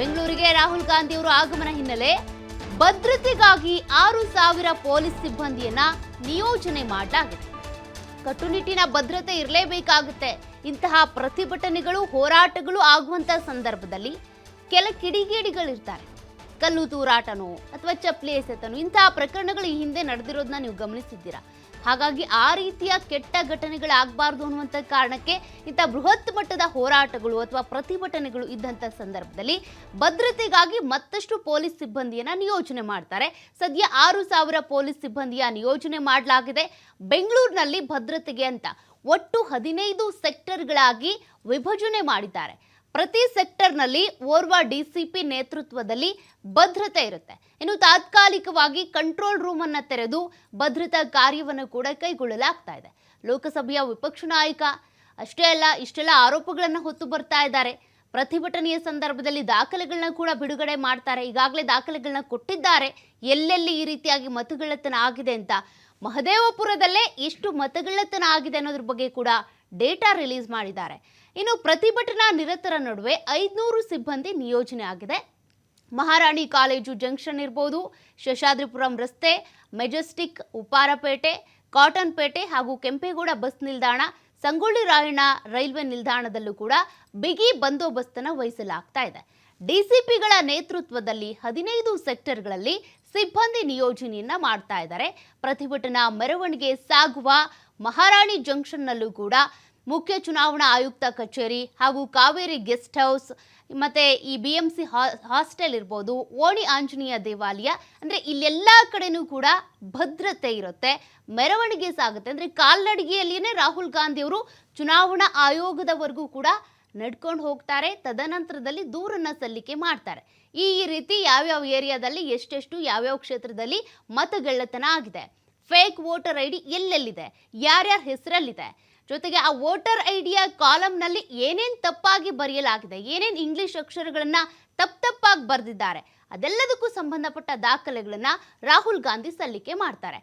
ಬೆಂಗಳೂರಿಗೆ ರಾಹುಲ್ ಗಾಂಧಿ ಅವರು ಆಗಮನ ಹಿನ್ನೆಲೆ ಭದ್ರತೆಗಾಗಿ 6,000 ಪೊಲೀಸ್ ಸಿಬ್ಬಂದಿಯನ್ನ ನಿಯೋಜನೆ ಮಾಡಲಾಗಿದೆ. ಕಟ್ಟುನಿಟ್ಟಿನ ಭದ್ರತೆ ಇರಲೇಬೇಕಾಗುತ್ತೆ. ಇಂತಹ ಪ್ರತಿಭಟನೆಗಳು, ಹೋರಾಟಗಳು ಆಗುವಂತ ಸಂದರ್ಭದಲ್ಲಿ ಕೆಲ ಕಿಡಿಗೇಡಿಗಳಿರ್ತಾರೆ. ಕಲ್ಲು ತೂರಾಟನೋ ಅಥವಾ ಚಪ್ಪಲಿ ಎಸೆತನೋ ಇಂತಹ ಪ್ರಕರಣಗಳು ಈ ಹಿಂದೆ ನಡೆದಿರೋದನ್ನ ನೀವು ಗಮನಿಸಿದ್ದೀರಾ. ಹಾಗಾಗಿ ಆ ರೀತಿಯ ಕೆಟ್ಟ ಘಟನೆಗಳಾಗಬಾರ್ದು ಅನ್ನುವಂಥ ಕಾರಣಕ್ಕೆ ಇಂಥ ಬೃಹತ್ ಮಟ್ಟದ ಹೋರಾಟಗಳು ಅಥವಾ ಪ್ರತಿಭಟನೆಗಳು ಇದ್ದಂಥ ಸಂದರ್ಭದಲ್ಲಿ ಭದ್ರತೆಗಾಗಿ ಮತ್ತಷ್ಟು ಪೊಲೀಸ್ ಸಿಬ್ಬಂದಿಯನ್ನ ನಿಯೋಜನೆ ಮಾಡ್ತಾರೆ. ಸದ್ಯ 6,000 ಪೊಲೀಸ್ ಸಿಬ್ಬಂದಿಯ ನಿಯೋಜನೆ ಮಾಡಲಾಗಿದೆ. ಬೆಂಗಳೂರಿನಲ್ಲಿ ಭದ್ರತೆಗೆ ಅಂತ ಒಟ್ಟು 15 ಸೆಕ್ಟರ್ಗಳಾಗಿ ವಿಭಜನೆ ಮಾಡಿದ್ದಾರೆ. ಪ್ರತಿ ಸೆಕ್ಟರ್ನಲ್ಲಿ ಓರ್ವ ಡಿಸಿಪಿ ನೇತೃತ್ವದಲ್ಲಿ ಭದ್ರತೆ ಇರುತ್ತೆ. ಇನ್ನು ತಾತ್ಕಾಲಿಕವಾಗಿ ಕಂಟ್ರೋಲ್ ರೂಮ್ ಅನ್ನು ತೆರೆದು ಭದ್ರತಾ ಕಾರ್ಯವನ್ನು ಕೂಡ ಕೈಗೊಳ್ಳಲಾಗ್ತಾ ಇದೆ. ಲೋಕಸಭೆಯ ವಿಪಕ್ಷ ನಾಯಕ ಅಷ್ಟೇ ಅಲ್ಲ, ಇಷ್ಟೆಲ್ಲ ಆರೋಪಗಳನ್ನು ಹೊತ್ತು ಬರ್ತಾ ಇದ್ದಾರೆ. ಪ್ರತಿಭಟನೆಯ ಸಂದರ್ಭದಲ್ಲಿ ದಾಖಲೆಗಳನ್ನ ಕೂಡ ಬಿಡುಗಡೆ ಮಾಡ್ತಾರೆ. ಈಗಾಗಲೇ ದಾಖಲೆಗಳನ್ನ ಕೊಟ್ಟಿದ್ದಾರೆ, ಎಲ್ಲೆಲ್ಲಿ ಈ ರೀತಿಯಾಗಿ ಮತಗಳ್ಳತನ ಆಗಿದೆ ಅಂತ. ಮಹದೇವಪುರದಲ್ಲೇ ಎಷ್ಟು ಮತಗಳ್ಳತನ ಆಗಿದೆ ಅನ್ನೋದ್ರ ಬಗ್ಗೆ ಕೂಡ ಡೇಟಾ ರಿಲೀಸ್ ಮಾಡಿದ್ದಾರೆ. ಇನ್ನು ಪ್ರತಿಭಟನಾ ನಿರತರ ನಡುವೆ 500 ಸಿಬ್ಬಂದಿ ನಿಯೋಜನೆ ಆಗಿದೆ. ಮಹಾರಾಣಿ ಕಾಲೇಜು ಜಂಕ್ಷನ್ ಇರ್ಬೋದು, ಶೇಷಾದ್ರಿಪುರಂ ರಸ್ತೆ, ಮೆಜೆಸ್ಟಿಕ್, ಉಪ್ಪಾರಪೇಟೆ, ಕಾಟನ್ ಪೇಟೆ ಹಾಗೂ ಕೆಂಪೇಗೌಡ ಬಸ್ ನಿಲ್ದಾಣ, ಸಂಗೊಳ್ಳಿ ರಾಯಣ್ಣ ರೈಲ್ವೆ ನಿಲ್ದಾಣದಲ್ಲೂ ಕೂಡ ಬಿಗಿ ಬಂದೋಬಸ್ತನ್ನು ವಹಿಸಲಾಗ್ತಾ ಇದೆ. ಡಿಸಿಪಿಗಳ ನೇತೃತ್ವದಲ್ಲಿ 15 ಸೆಕ್ಟರ್ಗಳಲ್ಲಿ ಸಿಬ್ಬಂದಿ ನಿಯೋಜನೆಯನ್ನ ಮಾಡ್ತಾ ಇದ್ದಾರೆ. ಪ್ರತಿಭಟನಾ ಮೆರವಣಿಗೆ ಸಾಗುವ ಮಹಾರಾಣಿ ಜಂಕ್ಷನ್ನಲ್ಲೂ ಕೂಡ ಮುಖ್ಯ ಚುನಾವಣಾ ಆಯುಕ್ತ ಕಚೇರಿ ಹಾಗೂ ಕಾವೇರಿ ಗೆಸ್ಟ್ ಹೌಸ್ ಮತ್ತೆ ಈ BMC ಹಾಸ್ಟೆಲ್ ಇರ್ಬೋದು, ಓಣಿ ಆಂಜನೇಯ ದೇವಾಲಯ, ಅಂದರೆ ಇಲ್ಲೆಲ್ಲ ಕಡೆನೂ ಕೂಡ ಭದ್ರತೆ ಇರುತ್ತೆ. ಮೆರವಣಿಗೆ ಸಾಗುತ್ತೆ. ಅಂದರೆ ಕಾಲ್ನಡಿಗೆಯಲ್ಲಿಯೇ ರಾಹುಲ್ ಗಾಂಧಿ ಅವರು ಚುನಾವಣಾ ಆಯೋಗದವರೆಗೂ ಕೂಡ ನಡ್ಕೊಂಡು ಹೋಗ್ತಾರೆ. ತದನಂತರದಲ್ಲಿ ದೂರನ್ನ ಸಲ್ಲಿಕೆ ಮಾಡ್ತಾರೆ. ಈ ರೀತಿ ಯಾವ್ಯಾವ ಏರಿಯಾದಲ್ಲಿ ಎಷ್ಟೆಷ್ಟು ಯಾವ್ಯಾವ ಕ್ಷೇತ್ರದಲ್ಲಿ ಮತಗಳ್ಳತನ ಆಗಿದೆ, ಫೇಕ್ ವೋಟರ್ ID ಎಲ್ಲೆಲ್ಲಿದೆ, ಯಾರ್ಯಾರ ಹೆಸರಲ್ಲಿದೆ, ಜೊತೆಗೆ ಆ ವೋಟರ್ ಐಡಿಯ ಕಾಲಂನಲ್ಲಿ ಏನೇನು ತಪ್ಪಾಗಿ ಬರೆಯಲಾಗಿದೆ, ಏನೇನು ಇಂಗ್ಲಿಷ್ ಅಕ್ಷರಗಳನ್ನ ತಪ್ಪಾಗಿ ಬರೆದಿದ್ದಾರೆ, ಅದೆಲ್ಲದಕ್ಕೂ ಸಂಬಂಧಪಟ್ಟ ದಾಖಲೆಗಳನ್ನ ರಾಹುಲ್ ಗಾಂಧಿ ಸಲ್ಲಿಕೆ ಮಾಡ್ತಾರೆ.